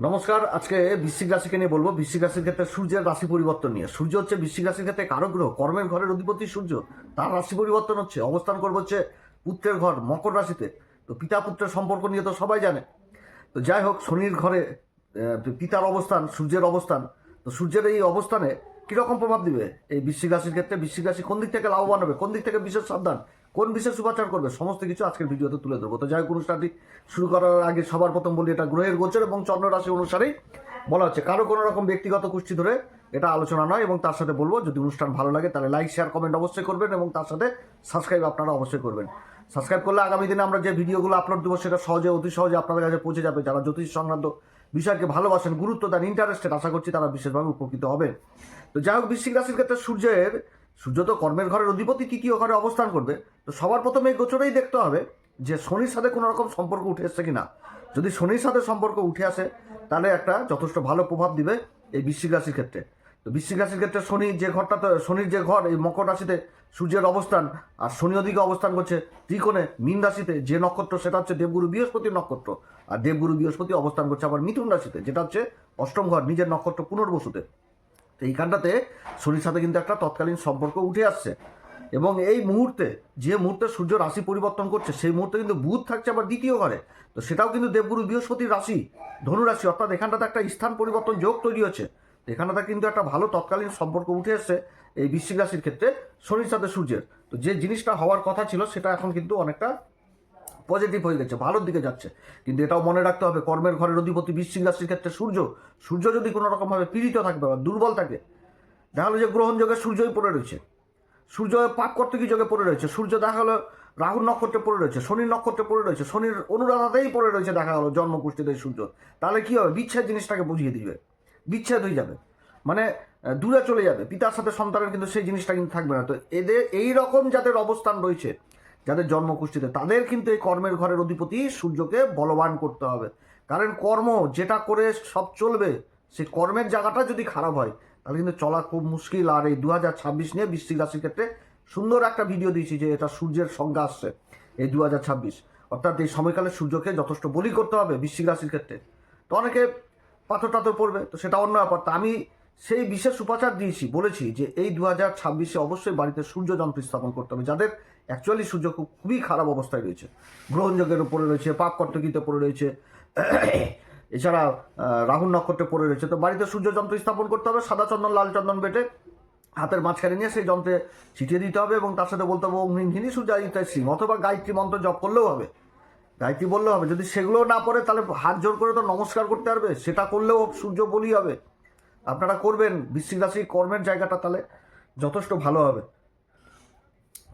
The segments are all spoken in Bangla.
নমস্কার। আজকে বৃশ্চিক রাশিকে নিয়ে বলবো। বৃশ্চিক রাশির ক্ষেত্রে সূর্যের রাশি পরিবর্তন নিয়ে। সূর্য হচ্ছে বৃশ্চিক রাশির ক্ষেত্রে কারক গ্রহ, কর্মের ঘরের অধিপতি সূর্য। তার রাশি পরিবর্তন হচ্ছে, অবস্থান করবে হচ্ছে পুত্রের ঘর মকর রাশিতে। তো পিতা পুত্রের সম্পর্ক নিয়ে তো সবাই জানে। তো যাই হোক, শনির ঘরে পিতার অবস্থান, সূর্যের অবস্থান। তো সূর্যের এই অবস্থানে কীরকম প্রভাব দিবে এই বৃশ্চিক রাশির ক্ষেত্রে? বৃশ্চিক রাশি কোন দিক থেকে লাভবান হবে, কোন দিক থেকে বিশেষ সাবধান, কোন বিশেষ উপাচার করবে, সমস্ত কিছু আজকের ভিডিওতে তুলে ধরবো। তো যাই হোক, অনুষ্ঠানটি শুরু করার আগে সবার প্রথম বলি, এটা গ্রহের গোচর এবং চন্দ্র রাশি অনুসারেই বলা হচ্ছে। কারো কোনো রকম ব্যক্তিগত কুষ্টি ধরে এটা আলোচনা নয়। এবং তার সাথে বলবো, যদি অনুষ্ঠান ভালো লাগে তাহলে লাইক শেয়ার কমেন্ট অবশ্যই করবেন এবং তার সাথে সাবস্ক্রাইব আপনারা অবশ্যই করবেন। সাবস্ক্রাইব করলে আগামী দিনে আমরা যে ভিডিওগুলো আপলোড দেবো সেটা সহজে, অতি সহজে আপনাদের কাছে পৌঁছে যাবে। যারা জ্যোতিষ সংক্রান্ত বিষয়কে ভালোবাসেন, গুরুত্ব দেন, ইন্টারেস্টেড, আশা করছি তারা বিশেষভাবে উপকৃত হবেন। তো যাই হোক, বৃশ্চিক রাশির ক্ষেত্রে সূর্য তো কর্মের ঘরের অধিপতি, তৃতীয় ঘরে অবস্থান করবে। তো সবার প্রথমে এই গোচরেই দেখতে হবে যে শনির সাথে কোনো রকম সম্পর্ক উঠে এসছে কিনা। যদি শনির সাথে সম্পর্ক উঠে আসে তাহলে একটা যথেষ্ট ভালো প্রভাব দিবে এই বৃশ্চিক রাশির ক্ষেত্রে। তো বৃশ্চিক রাশির ক্ষেত্রে শনির যে ঘর এই মকর রাশিতে সূর্যের অবস্থান, আর শনি ওদিকে অবস্থান করছে ত্রিকোণে মীন রাশিতে। যে নক্ষত্র সেটা হচ্ছে দেবগুরু বৃহস্পতির নক্ষত্র, আর দেবগুরু বৃহস্পতি অবস্থান করছে আবার মিথুন রাশিতে, যেটা হচ্ছে অষ্টম ঘর, নিজের নক্ষত্র পুনর্বসুতে। তো এইখানটাতে শনির সাথে কিন্তু একটা তৎকালীন সম্পর্ক উঠে আসছে। এবং এই মুহূর্তে, যে মুহূর্তে সূর্য রাশি পরিবর্তন করছে, সেই মুহূর্তে কিন্তু বুধ থাকছে আবার দ্বিতীয় ঘরে। তো সেটাও কিন্তু দেবগুরু বৃহস্পতির রাশি, ধনু রাশি, অর্থাৎ এখানটাতে একটা স্থান পরিবর্তন যোগ তৈরি হচ্ছে। এখানটাতে কিন্তু একটা ভালো তৎকালীন সম্পর্ক উঠে এসছে এই বৃশ্চিক রাশির ক্ষেত্রে শনির সাথে সূর্যের। তো যে জিনিসটা হওয়ার কথা ছিল সেটা এখন কিন্তু অনেকটা পজিটিভ হয়ে গেছে, ভালোর দিকে যাচ্ছে। কিন্তু এটাও মনে রাখতে হবে, কর্মের ঘরের অধিপতি বৃশ্চিক রাশির ক্ষেত্রে সূর্য যদি কোনো রকমভাবে পীড়িত থাকবে বা দুর্বল থাকে, দেখা গেলো যে গ্রহণযোগে সূর্যই পড়ে রয়েছে, সূর্য পাপ কর্তকী যোগে পড়ে রয়েছে, সূর্য দেখা গেলো রাহুর নক্ষত্রে পড়ে রয়েছে, শনির নক্ষত্রে পড়ে রয়েছে, শনির অনুরাধাতেই পড়ে রয়েছে, দেখা গেলো জন্মকুষ্ঠিতে সূর্য। তাহলে কী হবে? বিচ্ছেদ জিনিসটাকে বুঝিয়ে দিবে, বিচ্ছেদ হয়ে যাবে, মানে দূরে চলে যাবে। পিতার সাথে সন্তানের কিন্তু সেই জিনিসটা কিন্তু থাকবে না। তো এদের এই রকম যাদের অবস্থান রয়েছে, যাদের জন্মকুষ্ঠিতে, তাদের কিন্তু এই কর্মের ঘরের অধিপতি সূর্যকে বলবান করতে হবে। কারণ কর্ম যেটা করে সব চলবে, সেই কর্মের জায়গাটা যদি খারাপ হয় তাহলে কিন্তু চলা খুব মুশকিল। আর এই 2026 নিয়ে বৃশ্চিক রাশির ক্ষেত্রে সুন্দর একটা ভিডিও দিয়েছি যে এটা সূর্যের সংজ্ঞা আসছে এই 2026, অর্থাৎ এই সময়কালে সূর্যকে যথেষ্ট বলি করতে হবে বৃশ্চিক রাশির ক্ষেত্রে। তো অনেকে পাথর টাথর পড়বে, তো সেটা অন্য ব্যাপার। তা আমি সেই বিশেষ উপাচার দিয়েছি, বলেছি যে এই 2026-এ অবশ্যই বাড়িতে সূর্য যন্ত্র স্থাপন করতে হবে, যাদের অ্যাকচুয়ালি সূর্য খুবই খারাপ অবস্থায় রয়েছে, গ্রহণযোগের উপরে রয়েছে, পাপ কর্তকীতে পড়ে রয়েছে, এছাড়া রাহুর নক্ষত্রে পড়ে রয়েছে। তো বাড়িতে সূর্য যন্ত্র স্থাপন করতে হবে, সাদা চন্দন লাল চন্দন বেটে হাতের মাঝখানে নিয়ে সেই যন্ত্রে ছিটিয়ে দিতে হবে এবং তার সাথে বলতে হবে ওম হ্রিং হিনি সূর্যাদিত্যায় সিং, অথবা গায়ত্রী মন্ত্র জপ করলেও হবে, গায়ত্রী বললেও হবে। যদি সেগুলোও না পড়ে তাহলে হাত জোর করে তো নমস্কার করতে পারবে, সেটা করলেও সূর্য বলি হবে। আপনারা করবেন, বৃশ্চিক রাশি কর্মের জায়গাটা তাহলে যথেষ্ট ভালো হবে।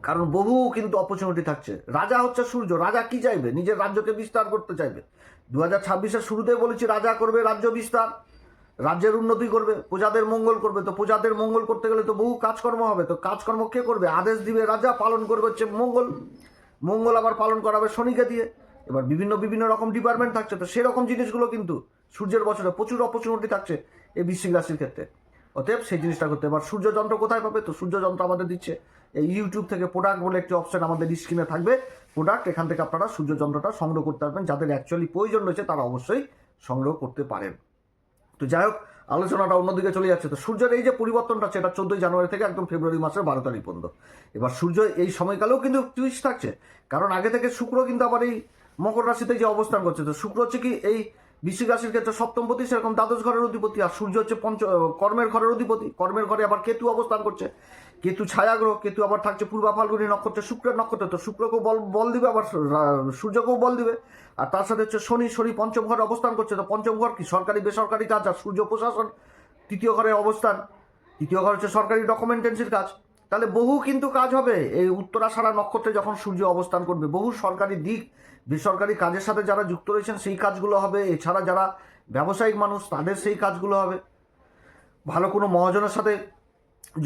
কারণ বহু কিন্তু অপরচুনিটি থাকছে। রাজা হচ্ছে সূর্য, রাজা কি চাইবে? নিজের রাজ্যকে বিস্তার করতে চাইবে। 2026-এর শুরুতে বলেছি রাজা করবে রাজ্য বিস্তার, রাজ্যের উন্নতি করবে, প্রজাদের মঙ্গল করবে। তো প্রজাদের মঙ্গল করতে গেলে তো বহু কাজকর্ম হবে। তো কাজকর্ম কে করবে? আদেশ দিবে রাজা, পালন করবে হচ্ছে মঙ্গল আবার পালন করাবে শনিকে দিয়ে। এবার বিভিন্ন রকম ডিপার্টমেন্ট থাকছে। তো সেরকম জিনিসগুলো কিন্তু সূর্যের বছরে প্রচুর অপরচুনিটি থাকছে এই বৃশ্চিক রাশির ক্ষেত্রে। অতএব সেই জিনিসটা করতে। এবার সূর্যযন্ত্র কোথায় পাবে? তো সূর্যযন্ত্র আমাদের দিচ্ছে এই ইউটিউব থেকে, প্রোডাক্ট বলে একটি অপশন আমাদের স্ক্রিনে থাকবে, প্রোডাক্ট। এখান থেকে আপনারা সূর্যযন্ত্রটা সংগ্রহ করতে পারবেন, যাদের অ্যাকচুয়ালি প্রয়োজন রয়েছে তারা অবশ্যই সংগ্রহ করতে পারেন। তো যাই হোক, আলোচনাটা অন্যদিকে চলে যাচ্ছে। তো সূর্যের এই যে পরিবর্তনটা, সেটা 14 জানুয়ারি থেকে একদম ফেব্রুয়ারি মাসের 12 তারিখ পর্যন্ত। এবার সূর্য এই সময়কালেও কিন্তু টুইস্ট থাকছে, কারণ আগে থেকে শুক্র কিন্তু আবার এই মকর রাশিতে যে অবস্থান করছে। তো শুক্র হচ্ছে কি এই বৃশ্চিক রাশির ক্ষেত্রে সপ্তমপতি, সেরকম দ্বাদশ ঘরের অধিপতি, আর সূর্য হচ্ছে কর্মের ঘরের অধিপতি। কর্মের ঘরে আবার কেতু অবস্থান করছে, কেতু ছায়াগ্রহ, কেতু আবার থাকছে পূর্বা ফাল্গুনী নক্ষত্রে, শুক্রের নক্ষত্রে। তো শুক্রকেও বল দিবে, আবার সূর্যকেও বল দিবে। আর তার সাথে হচ্ছে শনি পঞ্চম ঘরে অবস্থান করছে। তো পঞ্চম ঘর কি? সরকারি বেসরকারি কাজ, আর সূর্য প্রশাসন। তৃতীয় ঘরে অবস্থান, তৃতীয় ঘর হচ্ছে সরকারি ডকুমেন্টেন্সির কাজ। তাহলে বহু কিন্তু কাজ হবে এই উত্তরাষাঢ়া নক্ষত্রে যখন সূর্য অবস্থান করবে। বহু সরকারি দিক, বেসরকারি কাজের সাথে যারা যুক্ত রয়েছেন সেই কাজগুলো হবে। এছাড়া যারা ব্যবসায়িক মানুষ তাদের সেই কাজগুলো হবে। ভালো কোনো মহাজনের সাথে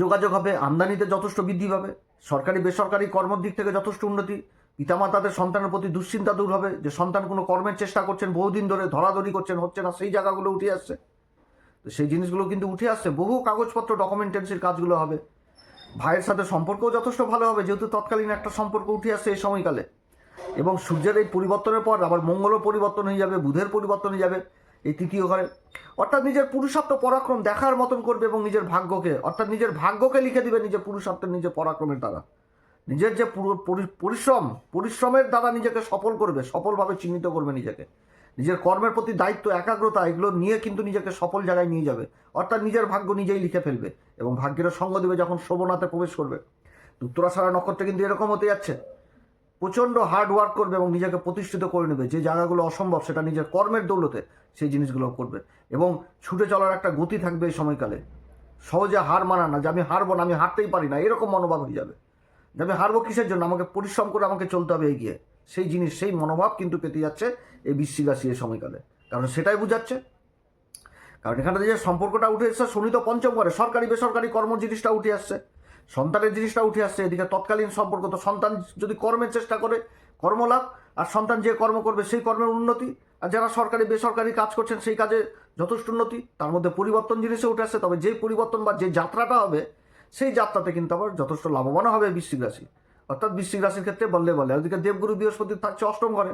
যোগাযোগ হবে, আমদানিতে যথেষ্ট বৃদ্ধি পাবে, সরকারি বেসরকারি কর্মের দিক থেকে যথেষ্ট উন্নতি। পিতামাতাদের সন্তানের প্রতি দুশ্চিন্তা দূর হবে, যে সন্তান কোনো কর্মের চেষ্টা করছেন বহুদিন ধরে, ধরাধরি করছেন, হচ্ছে না, সেই জায়গাগুলো উঠে আসছে। তো সেই জিনিসগুলো কিন্তু উঠে আসছে। বহু কাগজপত্র ডকুমেন্টেন্সির কাজগুলো হবে। ভাইয়ের সাথে সম্পর্কও যথেষ্ট ভালো হবে, যেহেতু তৎকালীন একটা সম্পর্ক উঠে আসছে এই সময়কালে। এবং সূর্যের এই পরিবর্তনের পর আবার মঙ্গলও পরিবর্তন হয়ে যাবে, বুধের পরিবর্তন হয়ে যাবে। এই তৃতীয় ঘরে, অর্থাৎ নিজের পুরুষার্থ পরাক্রম দেখার মতন করবে এবং নিজের ভাগ্যকে, অর্থাৎ নিজের ভাগ্যকে লিখে দিবে নিজের পুরুষার্থের নিজের পরাক্রমের দ্বারা। নিজের যে পরিশ্রমের দ্বারা নিজেকে সফল করবে, সফলভাবে চিহ্নিত করবে নিজেকে। নিজের কর্মের প্রতি দায়িত্ব, একাগ্রতা, এগুলো নিয়ে কিন্তু নিজেকে সফল জায়গায় নিয়ে যাবে। অর্থাৎ নিজের ভাগ্য নিজেই লিখে ফেলবে এবং ভাগ্যের সঙ্গ দেবে যখন শোভনাতে প্রবেশ করবে। উত্তরাষাঢ়া নক্ষত্রে কিন্তু এরকম হতে যাচ্ছে। প্রচণ্ড হার্ড ওয়ার্ক করবে এবং নিজেকে প্রতিষ্ঠিত করে নেবে। যে জায়গাগুলো অসম্ভব সেটা নিজের কর্মের দৌলতে সেই জিনিসগুলো করবে এবং ছুটে চলার একটা গতি থাকবে এই সময়কালে। সহজে হার মানা না, যে আমি হারবো না, আমি হারতেই পারি না, এরকম মনোভাব হয়ে যাবে। যে আমি হারবো কিসের জন্য, আমাকে পরিশ্রম করে আমাকে চলতে হবে এগিয়ে, সেই জিনিস, সেই মনোভাব কিন্তু পেতে যাচ্ছে এই বৃশ্চিক রাশি এই সময়কালে। কারণ সেটাই বুঝাচ্ছে, কারণ এখানে যে সম্পর্কটা উঠে এসছে, শনি তো পঞ্চম ঘরে, সরকারি বেসরকারি কর্ম জিনিসটা উঠে আসছে, সন্তানের জিনিসটা উঠে আসছে। এদিকে তৎকালীন সম্পর্ক, তো সন্তান যদি কর্মের চেষ্টা করে কর্মলাভ, আর সন্তান যে কর্ম করবে সেই কর্মের উন্নতি, আর যারা সরকারি বেসরকারি কাজ করছেন সেই কাজে যথেষ্ট উন্নতি। তার মধ্যে পরিবর্তন জিনিসে উঠে আসছে। তবে যেই পরিবর্তন বা যে যাত্রাটা হবে সেই যাত্রাতে কিন্তু আবার যথেষ্ট লাভবান হবে বৃশ্চিক রাশি। অর্থাৎ বৃশ্চিক রাশির ক্ষেত্রে বললে বলে। ওদিকে দেবগুরু বৃহস্পতি থাকছে অষ্টম ঘরে,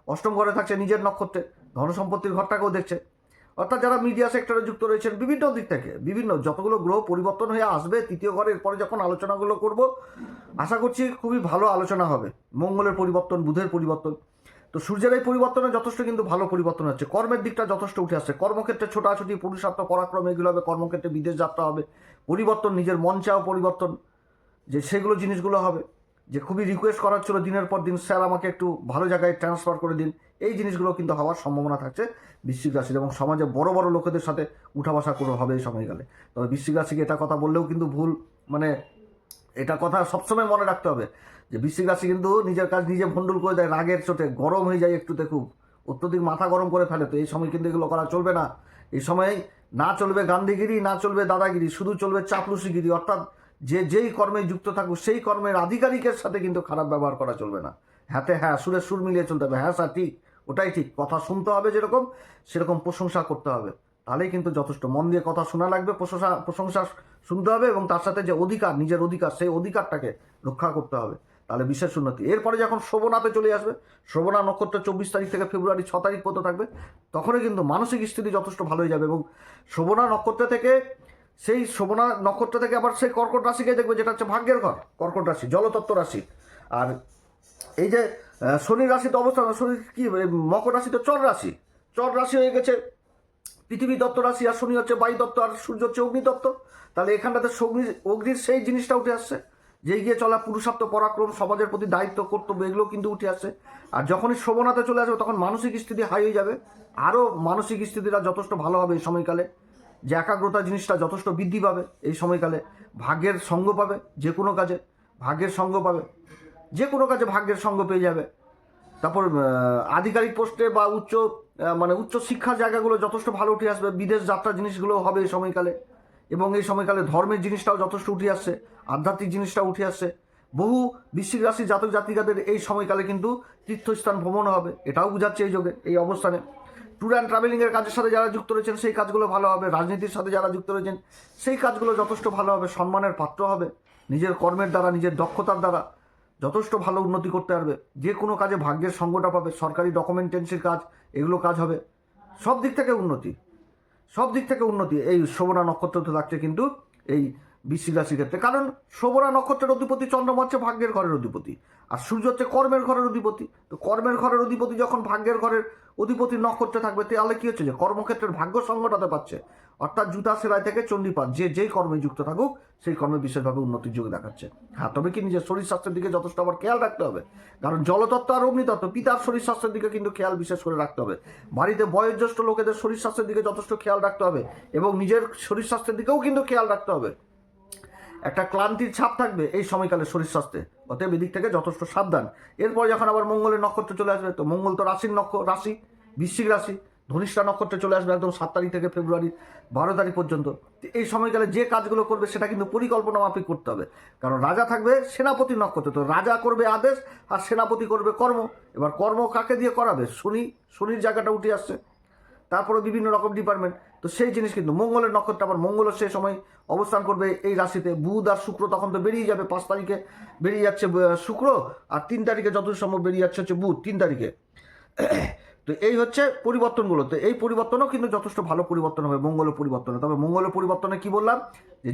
অষ্টম ঘরে থাকছে নিজের নক্ষত্রে, ধনসম্পত্তির ঘরটাকেও দেখছে। অর্থাৎ যারা মিডিয়া সেক্টরে যুক্ত রয়েছেন বিভিন্ন দিক থেকে, বিভিন্ন যতগুলো গ্রহ পরিবর্তন হয়ে আসবে তৃতীয় ঘরে, এরপরে যখন আলোচনাগুলো করব আশা করছি খুবই ভালো আলোচনা হবে। মঙ্গলের পরিবর্তন, বুধের পরিবর্তন, তো সূর্যের এই পরিবর্তনে যথেষ্ট কিন্তু ভালো পরিবর্তন হচ্ছে। কর্মের দিকটা যথেষ্ট উঠে আসছে। কর্মক্ষেত্রে ছোটাছুটি, পুরুষার্থ পরাক্রম এগুলো হবে। কর্মক্ষেত্রে বিদেশ যাত্রা হবে, পরিবর্তন, নিজের মন চাও পরিবর্তন, যে সেগুলো জিনিসগুলো হবে। যে খুবই রিকোয়েস্ট করার ছিল দিনের পর দিন, স্যার আমাকে একটু ভালো জায়গায় ট্রান্সফার করে দিন, এই জিনিসগুলো কিন্তু হওয়ার সম্ভাবনা থাকছে বৃশ্চিক রাশির। এবং সমাজে বড় বড় লোকেদের সাথে উঠা বসা করে হবে এই সময়কালে। তবে বৃশ্চিক রাশিকে এটা কথা বললেও কিন্তু ভুল, মানে এটা কথা সবসময় মনে রাখতে হবে যে বৃশ্চিক রাশি কিন্তু নিজের কাজ নিজে ভণ্ডুল করে দেয়, রাগের চোটে গরম হয়ে যায় একটুতে, খুব অত্যধিক মাথা গরম করে ফেলে। তো এই সময় কিন্তু এগুলো করা চলবে না। এই সময় না চলবে গান্ধীগিরি, না চলবে দাদাগিরি, শুধু চলবে চাপলুসিগিরি। অর্থাৎ যেই কর্মে যুক্ত থাকুক সেই কর্মের আধিকারিকের সাথে কিন্তু খারাপ ব্যবহার করা চলবে না। হাতে হ্যাঁ, সুরে সুর মিলিয়ে চলতে হবে। হ্যাঁ স্যার ঠিক, ওটাই ঠিক, কথা শুনতে হবে যেরকম সেরকম প্রশংসা করতে হবে। তাহলেই কিন্তু যথেষ্ট মন দিয়ে কথা শোনা লাগবে, প্রশংসা শুনতে হবে এবং তার সাথে যে অধিকার, নিজের অধিকার, সেই অধিকারটাকে রক্ষা করতে হবে। তাহলে বিশেষ উন্নতি। এরপরে যখন শোভনাতে চলে আসবে, শোভনা নক্ষত্র 24 তারিখ থেকে ফেব্রুয়ারি 6 তারিখ পর্যন্ত থাকবে, তখনই কিন্তু মানসিক স্থিতি যথেষ্ট ভালো হয়ে যাবে। এবং শোভনা নক্ষত্র থেকে, সেই শোভনা নক্ষত্র থেকে আবার সেই কর্কট রাশিকে দেখবে, যেটা হচ্ছে ভাগ্যের ঘর, কর্কট রাশি, জলতত্ত্ব রাশি। আর এই যে শনির রাশিতে অবস্থান, শনি কি মকর রাশি তো চর রাশি, চর রাশি হয়ে গেছে পৃথিবী তত্ত্ব রাশি, আর শনি হচ্ছে বায়ু তত্ত্ব, আর সূর্য হচ্ছে অগ্নিতত্ত্ব। তাহলে এখানটাতে অগ্নির সেই জিনিসটা উঠে আসছে, যে এগিয়ে চলা, পুরুষার্থ পরাক্রম, সমাজের প্রতি দায়িত্ব, কর্তব্য, এগুলো কিন্তু উঠে আসছে। আর যখনই শোভনাতে চলে আসবে তখন মানসিক স্থিতি হাই হয়ে যাবে, আরও মানসিক স্থিতিটা যথেষ্ট ভালো হবে এই সময়কালে। যে একাগ্রতা জিনিসটা যথেষ্ট বৃদ্ধি পাবে এই সময়কালে। ভাগ্যের সঙ্গ পাবে, যে কোনো কাজে ভাগ্যের সঙ্গ পাবে, যে কোনো কাজে ভাগ্যের সঙ্গ পেয়ে যাবে। তারপর আধিকারিক পোস্টে বা উচ্চ শিক্ষার জায়গাগুলো যথেষ্ট ভালো উঠে আসবে। বিদেশ যাত্রা জিনিসগুলো হবে এই সময়কালে। এবং এই সময়কালে ধর্মের জিনিসটাও যথেষ্ট উঠে আসছে, আধ্যাত্মিক জিনিসটাও উঠে আসছে। বহু বৃশ্চিক রাশির জাতক জাতিকাদের এই সময়কালে কিন্তু তীর্থস্থান ভ্রমণ হবে, এটাও বোঝাচ্ছে এই যোগে, এই অবস্থানে। ট্যুর অ্যান্ড ট্রাভেলিংয়ের কাজের সাথে যারা যুক্ত রয়েছেন সেই কাজগুলো ভালো হবে। রাজনীতির সাথে যারা যুক্ত রয়েছেন সেই কাজগুলো যথেষ্ট ভালো হবে, সম্মানের পাত্র হবে। নিজের কর্মের দ্বারা, নিজের দক্ষতার দ্বারা যথেষ্ট ভালো উন্নতি করতে পারবে। যে কোনো কাজে ভাগ্যের সঙ্গটা পাবে। সরকারি ডকুমেন্টেন্সির কাজ, এগুলো কাজ হবে। সব দিক থেকে উন্নতি, সব দিক থেকে উন্নতি এই শোভনা নক্ষত্রতে থাকছে কিন্তু এই বৃশ্চিক রাশির ক্ষেত্রে। কারণ শোভনা নক্ষত্রের অধিপতি চন্দ্রমা হচ্ছে ভাগ্যের ঘরের অধিপতি, আর সূর্য হচ্ছে কর্মের ঘরের অধিপতি। তো কর্মের ঘরের অধিপতি যখন ভাগ্যের ঘরের অধিপতি নক্ষত্রে থাকবে, তাহলে কি হচ্ছে যে কর্মক্ষেত্রের ভাগ্য সঙ্গটাতে পাচ্ছে। অর্থাৎ জুতা সেলাই থেকে চণ্ডীপাঠ, যেই কর্মে যুক্ত থাকুক সেই কর্মে বিশেষভাবে উন্নতির যোগ দেখাচ্ছে। হ্যাঁ, তবে কি নিজের শরীর স্বাস্থ্যের দিকে যথেষ্ট আবার খেয়াল রাখতে হবে। কারণ জলতত্ত্ব আর অগ্নিতত্ত্ব, পিতার শরীর স্বাস্থ্যের দিকে কিন্তু খেয়াল বিশেষ করে রাখতে হবে। বাড়িতে বয়োজ্যেষ্ঠ লোকেদের শরীর স্বাস্থ্যের দিকে যথেষ্ট খেয়াল রাখতে হবে এবং নিজের শরীর স্বাস্থ্যের দিকেও কিন্তু খেয়াল রাখতে হবে। একটা ক্লান্তির ছাপ থাকবে এই সময়কালে শরীর স্বাস্থ্যে, অতএব এদিক থেকে যথেষ্ট সাবধান। এরপর যখন আবার মঙ্গলের নক্ষত্র চলে আসবে, তো মঙ্গল তো রাশি বৃশ্চিক রাশি, ধনিষ্ঠা নক্ষত্রে চলে আসবে একদম 7 তারিখ থেকে ফেব্রুয়ারি 12 তারিখ পর্যন্ত। এই সময়কালে যে কাজগুলো করবে সেটা কিন্তু পরিকল্পনা মাফিক করতে হবে। কারণ রাজা থাকবে সেনাপতি নক্ষত্রে, তো রাজা করবে আদেশ আর সেনাপতি করবে কর্ম। এবার কর্ম কাকে দিয়ে করাবে? শনির জায়গাটা উঠে আসছে। তারপরে বিভিন্ন রকম ডিপার্টমেন্ট, তো সেই জিনিস কিন্তু মঙ্গলের নক্ষত্র, আবার মঙ্গলের সেই সময় অবস্থান করবে এই রাশিতে। বুধ আর শুক্র তখন তো বেরিয়ে যাবে। 5 তারিখে বেরিয়ে যাচ্ছে শুক্র, আর 3 তারিখে যত সম্ভব বেরিয়ে যাচ্ছে হচ্ছে বুধ, 3 তারিখে। তো এই হচ্ছে পরিবর্তনগুলো। তো এই পরিবর্তনও কিন্তু যথেষ্ট ভালো পরিবর্তন হবে মঙ্গলের পরিবর্তনে। তবে মঙ্গলের পরিবর্তনে কি বললাম,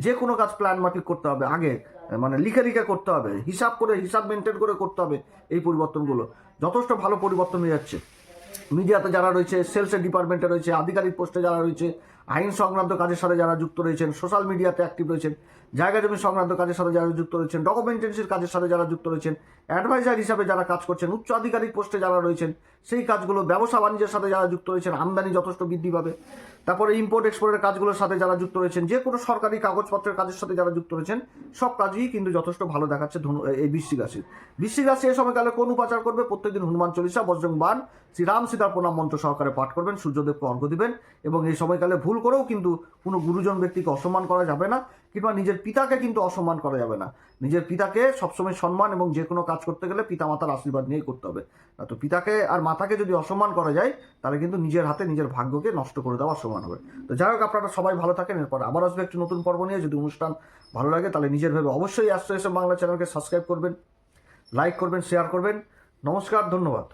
যে কোনো কাজ প্ল্যান মাফিক করতে হবে, আগে মানে লিখে লিখে করতে হবে, হিসাব মেনটেন করে করতে হবে। এই পরিবর্তনগুলো যথেষ্ট ভালো পরিবর্তন হয়ে যাচ্ছে। মিডিয়াতে যারা রয়েছে, সেলসের ডিপার্টমেন্টে রয়েছে, আধিকারিক পোস্টে যারা রয়েছে, আইন সংক্রান্ত কাজের সাথে যারা যুক্ত রয়েছেন, সোশ্যাল মিডিয়াতে অ্যাক্টিভ রয়েছেন, জায়গা জমি সংক্রান্ত কাজের সাথে যারা যুক্ত রয়েছেন, ডকুমেন্টেন্সির কাজের সাথে যারা যুক্ত রয়েছেন, অ্যাডভাইজার হিসাবে যারা কাজ করছেন, উচ্চ আধিকারিক পোস্টে যারা রয়েছেন, সেই কাজগুলো, ব্যবসা বাণিজ্যের সাথে যারা যুক্ত রয়েছেন, আমদানি যথেষ্ট বৃদ্ধি পাবে। তারপরে ইম্পোর্ট এক্সপোর্টের কাজগুলোর সাথে যারা যুক্ত রয়েছেন, যে কোনো সরকারি কাগজপত্রের কাজের সাথে যারা যুক্ত রয়েছেন, সব কাজই কিন্তু যথেষ্ট ভালো দেখাচ্ছে এই বৃশ্চিক রাশির। বৃশ্চিক রাশি এই সময়কালে কোন উপাচার করবে? প্রত্যেকদিন হনুমান চল্লিশা, বজরং বাণ, শ্রীরাম সীতার প্রণাম মন্ত্র সহকারে পাঠ করবেন, সূর্যদেবকে অর্ঘ্য দিবেন। এবং এই সময়কালে ভুল করেও কিন্তু কোনো গুরুজন ব্যক্তিকে অসম্মান করা যাবে না, কিংবা নিজের পিতাকে কিন্তু অসম্মান করা যাবে না। নিজের পিতাকে সবসময় সম্মান, এবং যে কোনো কাজ করতে গেলে পিতা মাতার আশীর্বাদ নিয়েই করতে হবে। তো পিতাকে আর মাতাকে যদি অসম্মান করা যায়, তাহলে কিন্তু নিজের হাতে নিজের ভাগ্যকে নষ্ট করে দেওয়া সমান হবে। তো যাই হোক, আপনারা সবাই ভালো থাকেন। এরপর আবার আসবে একটি নতুন পর্ব নিয়ে। যদি অনুষ্ঠান ভালো লাগে তাহলে নিজের ভেবে অবশ্যই অ্যাস্ট্রো এসএম বাংলা চ্যানেলকে সাবস্ক্রাইব করবেন, লাইক করবেন, শেয়ার করবেন। নমস্কার, ধন্যবাদ।